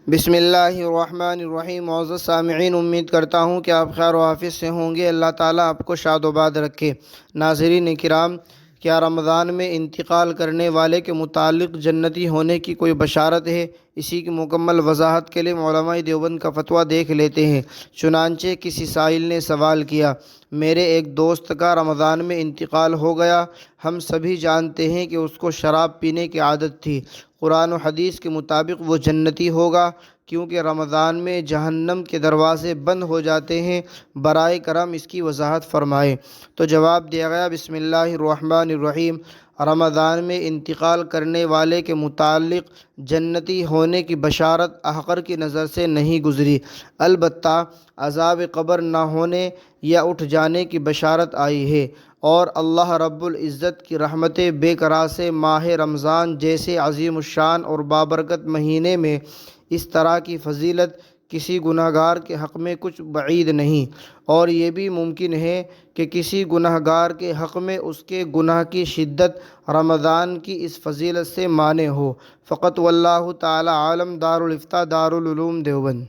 بسم اللہ الرحمن الرحیم۔ معزز سامعین، امید کرتا ہوں کہ آپ خیر و عافیت سے ہوں گے۔ اللہ تعالیٰ آپ کو شاد و باد رکھے۔ ناظرین کرام، کیا رمضان میں انتقال کرنے والے کے متعلق جنتی ہونے کی کوئی بشارت ہے؟ اسی کی مکمل وضاحت کے لیے علماء دیوبند کا فتویٰ دیکھ لیتے ہیں۔ چنانچہ کسی سائل نے سوال کیا، میرے ایک دوست کا رمضان میں انتقال ہو گیا۔ ہم سبھی جانتے ہیں کہ اس کو شراب پینے کی عادت تھی۔ قرآن و حدیث کے مطابق وہ جنتی ہوگا کیونکہ رمضان میں جہنم کے دروازے بند ہو جاتے ہیں۔ برائے کرم اس کی وضاحت فرمائیں۔ تو جواب دیا گیا، بسم اللہ الرحمن الرحیم، رمضان میں انتقال کرنے والے کے متعلق جنتی ہونے کی بشارت احقر کی نظر سے نہیں گزری، البتہ عذاب قبر نہ ہونے یا اٹھ جانے کی بشارت آئی ہے، اور اللہ رب العزت کی رحمت بے کرا سے ماہ رمضان جیسے عظیم الشان اور بابرکت مہینے میں اس طرح کی فضیلت کسی گناہ گار کے حق میں کچھ بعید نہیں، اور یہ بھی ممکن ہے کہ کسی گناہ گار کے حق میں اس کے گناہ کی شدت رمضان کی اس فضیلت سے مانع ہو۔ فقط واللہ تعالی عالم۔ دارالفتاء، دارالعلوم دیوبند۔